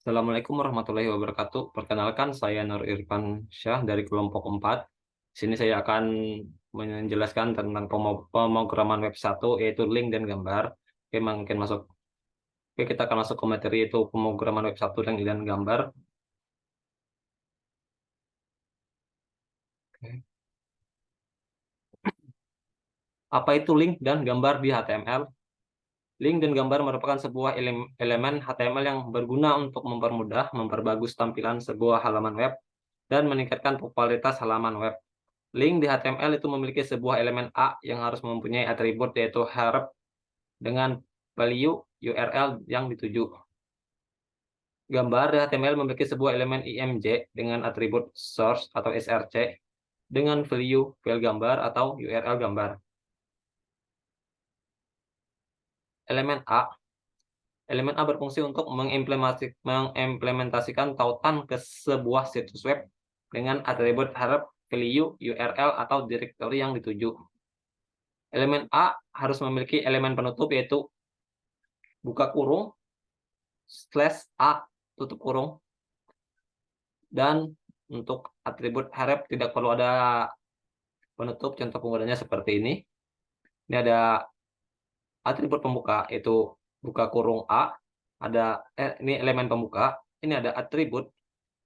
Assalamualaikum warahmatullahi wabarakatuh. Perkenalkan, saya Nur Irfan Syah dari kelompok 4. Sini saya akan menjelaskan tentang pemrograman web 1, yaitu link dan gambar. Oke, mungkin masuk. Oke, kita akan masuk ke materi, yaitu pemrograman web 1 dan gambar. Oke. Apa itu link dan gambar di HTML? Link dan gambar merupakan sebuah elemen HTML yang berguna untuk mempermudah, memperbagus tampilan sebuah halaman web, dan meningkatkan popularitas halaman web. Link di HTML itu memiliki sebuah elemen A yang harus mempunyai atribut, yaitu href dengan value URL yang dituju. Gambar di HTML memiliki sebuah elemen img dengan atribut source atau src dengan value file gambar atau URL gambar. Elemen A. Elemen A berfungsi untuk mengimplementasikan tautan ke sebuah situs web dengan atribut href, value, URL, atau directory yang dituju. Elemen A harus memiliki elemen penutup, yaitu buka kurung, /a, tutup kurung, dan untuk atribut href tidak perlu ada penutup. Contoh penggunanya seperti ini. Ini ada atribut pembuka, yaitu buka kurung A, ada ini elemen pembuka, ini ada atribut,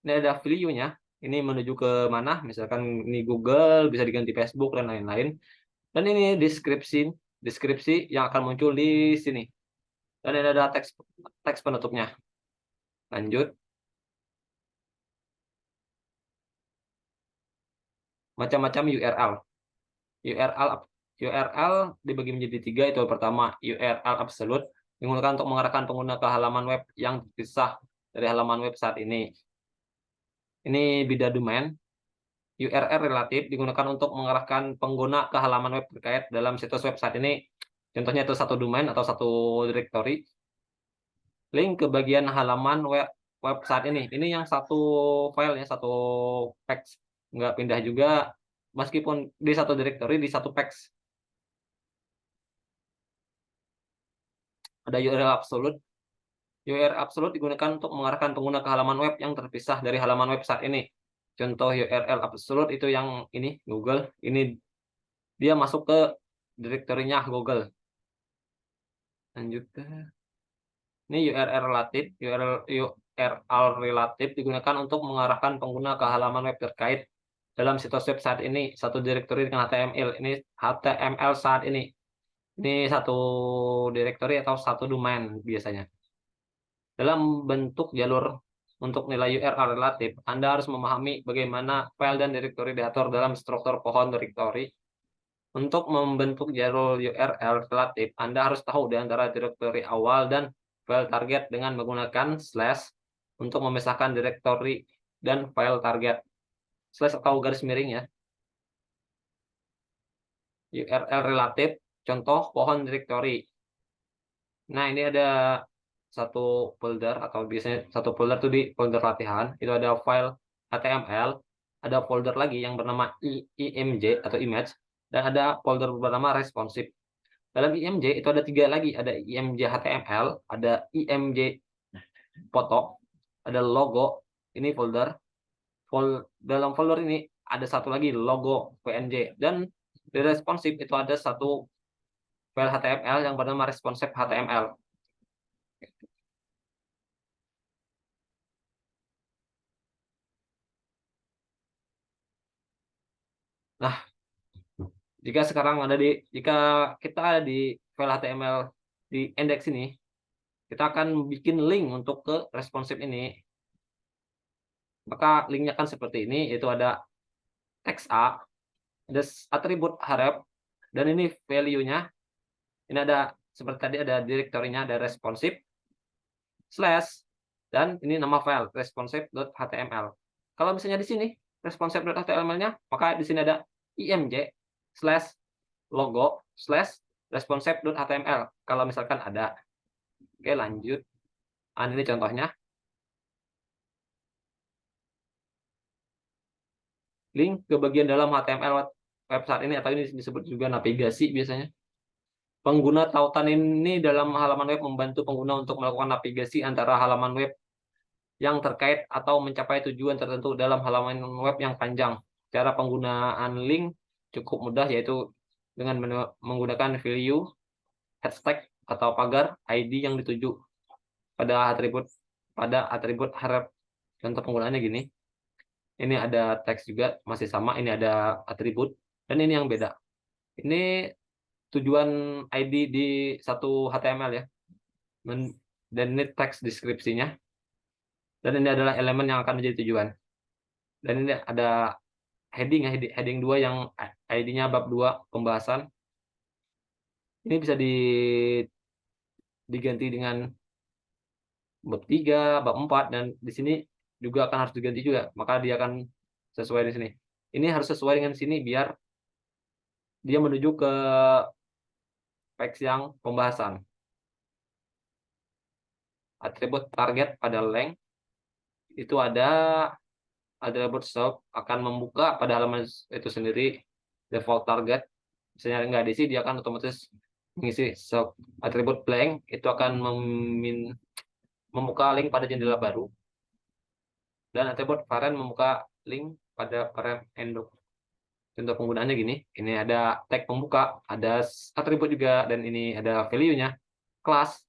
ini ada value-nya, ini menuju ke mana, misalkan ini Google, bisa diganti Facebook, dan lain-lain. Dan ini deskripsi yang akan muncul di sini. Dan ini ada teks penutupnya. Lanjut. Macam-macam URL. URL dibagi menjadi 3, itu pertama URL absolute, digunakan untuk mengarahkan pengguna ke halaman web yang terpisah dari halaman web saat ini. Ini bida domain. URL relatif digunakan untuk mengarahkan pengguna ke halaman web terkait dalam situs web saat ini. Contohnya itu satu domain atau satu directory. Link ke bagian halaman web saat ini. Ini yang satu file ya, satu page. Nggak pindah juga, meskipun di satu directory, di satu page. Ada URL absolute. URL absolute digunakan untuk mengarahkan pengguna ke halaman web yang terpisah dari halaman web saat ini. Contoh URL absolute itu yang ini, Google. Ini dia masuk ke direktorinya Google. Lanjut ke ini URL relatif. URL relatif digunakan untuk mengarahkan pengguna ke halaman web terkait dalam situs web saat ini. Satu direktori dengan HTML. Ini HTML saat ini. Ini satu direktori atau satu domain biasanya. Dalam bentuk jalur untuk nilai URL relatif, Anda harus memahami bagaimana file dan direktori diatur dalam struktur pohon direktori. Untuk membentuk jalur URL relatif, Anda harus tahu di antara direktori awal dan file target dengan menggunakan slash untuk memisahkan direktori dan file target. Slash atau garis miring ya. URL relatif, contoh pohon direktori. Nah, ini ada satu folder, atau biasanya satu folder itu di folder latihan, itu ada file HTML, ada folder lagi yang bernama img atau image, dan ada folder bernama responsive. Dalam img itu ada 3 lagi, ada img HTML, ada img foto, ada logo, ini folder. Dalam folder ini ada satu lagi logo PNG, dan di responsive itu ada satu file HTML yang bernama responsive HTML. Nah, jika kita ada di file HTML di index ini, kita akan bikin link untuk ke responsive ini. Maka linknya kan seperti ini, yaitu ada teks A, ada atribut href, dan ini value-nya. Ini ada seperti tadi, ada direktorinya, ada responsive, slash, dan ini nama file responsive.html. Kalau misalnya di sini responsive.html-nya, maka di sini ada img slash logo slash responsive.html kalau misalkan ada. Oke, lanjut. Ini contohnya. Link ke bagian dalam HTML website ini, atau ini disebut juga navigasi biasanya. Pengguna tautan ini dalam halaman web membantu pengguna untuk melakukan navigasi antara halaman web yang terkait atau mencapai tujuan tertentu dalam halaman web yang panjang. Cara penggunaan link cukup mudah, yaitu dengan menggunakan value, hashtag, atau pagar ID yang dituju pada atribut href. Contoh penggunaannya gini. Ini ada teks juga, masih sama. Ini ada atribut, dan ini yang beda. Ini tujuan ID di satu HTML ya. Dan ini teks deskripsinya. Dan ini adalah elemen yang akan menjadi tujuan. Dan ini ada heading ya, heading 2 yang ID-nya bab 2 pembahasan. Ini bisa diganti dengan bab 3, bab 4, dan di sini juga akan harus diganti juga. Maka dia akan sesuai di sini. Ini harus sesuai dengan sini biar dia menuju ke teks yang pembahasan. Atribut target pada length itu ada atribut shop akan membuka pada halaman itu sendiri default target. Misalnya nggak diisi, dia akan otomatis mengisi shop. Atribut blank itu akan membuka link pada jendela baru, dan atribut parent membuka link pada parent endo. Contoh penggunaannya gini, ini ada tag pembuka, ada atribut juga, dan ini ada value-nya. Kelas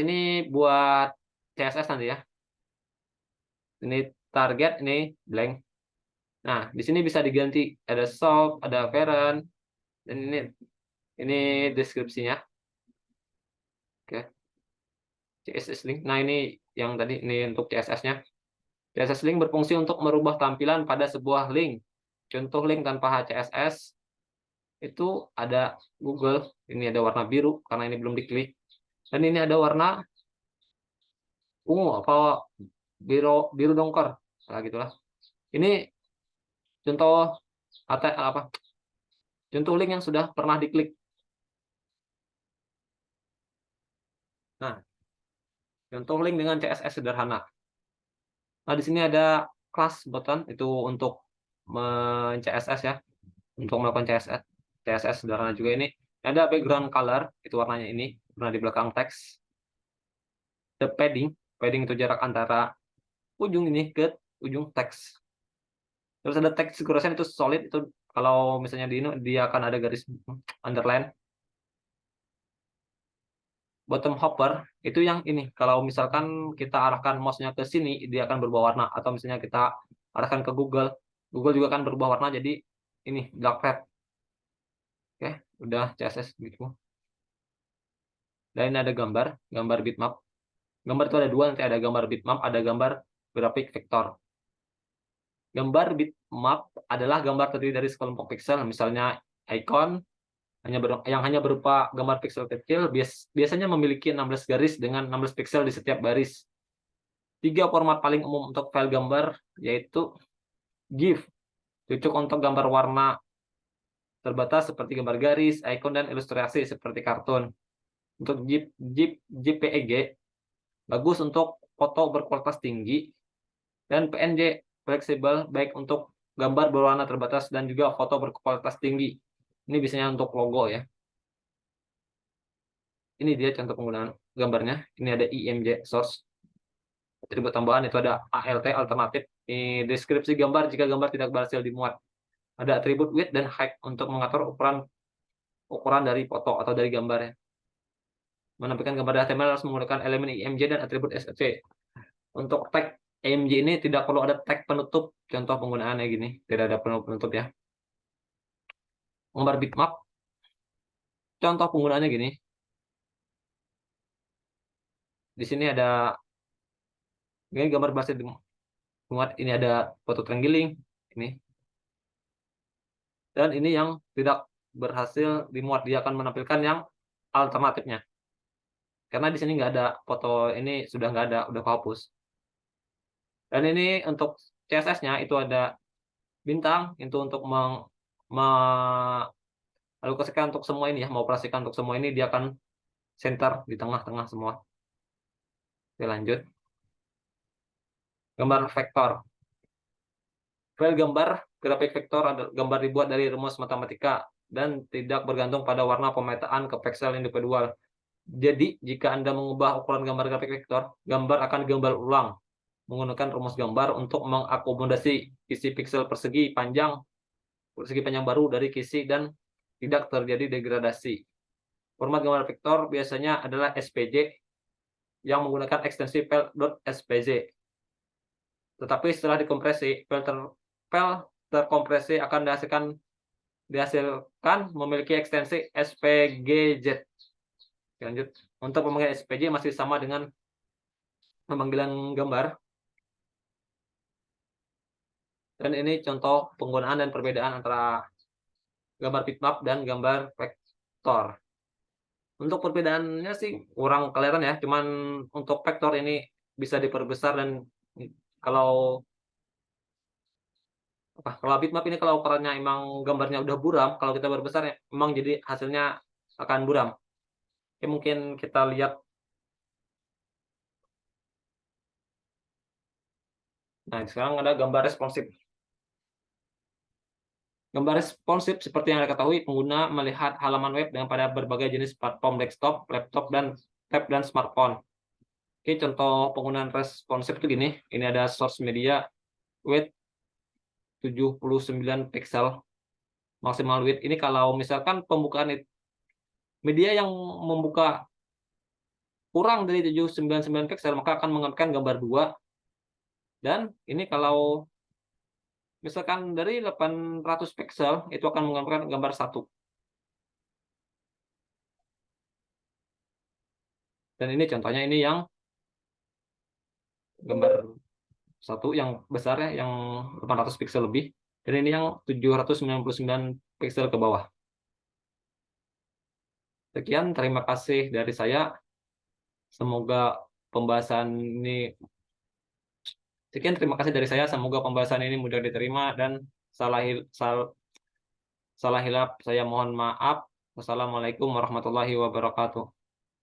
ini buat CSS nanti ya. Ini target, ini blank. Nah, di sini bisa diganti, ada shop, ada parent, dan ini deskripsinya. Oke. CSS link. Nah, ini yang tadi, ini untuk CSS-nya. CSS link berfungsi untuk merubah tampilan pada sebuah link. Contoh link tanpa HCSS itu ada Google. Ini ada warna biru karena ini belum diklik. Dan ini ada warna ungu apa biru dongker. Nah, gitulah. Ini contoh apa? Contoh link yang sudah pernah diklik. Nah, contoh link dengan CSS sederhana. Nah, di sini ada class button itu untuk CSS ya, untuk melakukan CSS sederhana juga ini. Ada background color, itu warnanya ini, warna di belakang teks. The padding itu jarak antara ujung ini ke ujung teks. Terus ada text decoration itu solid, itu kalau misalnya di ini dia akan ada garis underline. Bottom hopper itu yang ini, kalau misalkan kita arahkan mouse-nya ke sini dia akan berubah warna, atau misalnya kita arahkan ke Google juga akan berubah warna jadi ini dark red. Oke, udah CSS gitu. Dan ini ada gambar bitmap. Gambar itu ada dua, nanti ada gambar bitmap, ada gambar grafik vektor. Gambar bitmap adalah gambar terdiri dari sekelompok pixel, misalnya icon yang hanya berupa gambar pixel kecil, biasanya memiliki 16 garis dengan 16 pixel di setiap baris. 3 format paling umum untuk file gambar yaitu GIF, cocok untuk gambar warna terbatas seperti gambar garis, icon, dan ilustrasi seperti kartun. Untuk JPEG bagus untuk foto berkualitas tinggi, dan PNG fleksibel baik untuk gambar berwarna terbatas dan juga foto berkualitas tinggi. Ini biasanya untuk logo ya. Ini dia contoh penggunaan gambarnya. Ini ada IMG source. Atribut tambahan itu ada ALT alternatif. Ini deskripsi gambar jika gambar tidak berhasil dimuat. Ada atribut width dan height untuk mengatur ukuran dari foto atau dari gambarnya. Menampilkan gambar HTML harus menggunakan elemen IMG dan atribut SC. Untuk tag IMG ini tidak perlu ada tag penutup. Contoh penggunaannya gini, tidak ada penutup ya. Gambar bitmap. Contoh penggunaannya gini. Di sini ada ini gambar berhasil dimuat. Ini ada foto terenggiling ini. Dan ini yang tidak berhasil dimuat, dia akan menampilkan yang alternatifnya. Karena di sini nggak ada foto, ini sudah nggak ada, udah kehapus. Dan ini untuk CSS-nya itu ada bintang, itu untuk mengalokasikan untuk semua ini ya, mengoperasikan untuk semua ini, dia akan center di tengah-tengah semua. Oke, lanjut. Gambar vektor. File gambar grafik vektor adalah gambar dibuat dari rumus matematika dan tidak bergantung pada warna pemetaan ke pixel individual. Jadi, jika Anda mengubah ukuran gambar grafik vektor, gambar akan digambar ulang. menggunakan rumus gambar untuk mengakomodasi isi piksel persegi panjang baru dari kisi dan tidak terjadi degradasi. Format gambar vektor biasanya adalah SVG yang menggunakan ekstensi file.svg. Tetapi setelah dikompresi, file terkompresi akan dihasilkan memiliki ekstensi SVGZ. Lanjut. Untuk pemanggilan SVG masih sama dengan pemanggilan gambar. Dan ini contoh penggunaan dan perbedaan antara gambar bitmap dan gambar vektor. Untuk perbedaannya sih kurang kelihatan ya, cuman untuk vektor ini bisa diperbesar dan kalau kalau bitmap ini kalau ukurannya emang gambarnya udah buram, kalau kita perbesar ya emang jadi hasilnya akan buram. Oke, mungkin kita lihat. Nah, sekarang ada gambar responsif. Gambar responsif seperti yang Anda ketahui, pengguna melihat halaman web dengan pada berbagai jenis platform desktop, laptop, dan tab dan smartphone. Oke, contoh penggunaan responsif itu gini. Ini ada source media width 79 pixel, maksimal width. Ini kalau misalkan pembukaan media yang membuka kurang dari 799 pixel, maka akan mengampilkan gambar 2. Dan ini kalau misalkan dari 800 pixel, itu akan mengampilkan gambar 1. Dan ini contohnya ini yang gambar 1 yang besar ya, yang 800 pixel lebih. Dan ini yang 799 pixel ke bawah. Sekian, terima kasih dari saya. Semoga pembahasan ini Sekian, terima kasih dari saya. Semoga pembahasan ini mudah diterima dan salah hilap saya mohon maaf. Wassalamualaikum warahmatullahi wabarakatuh.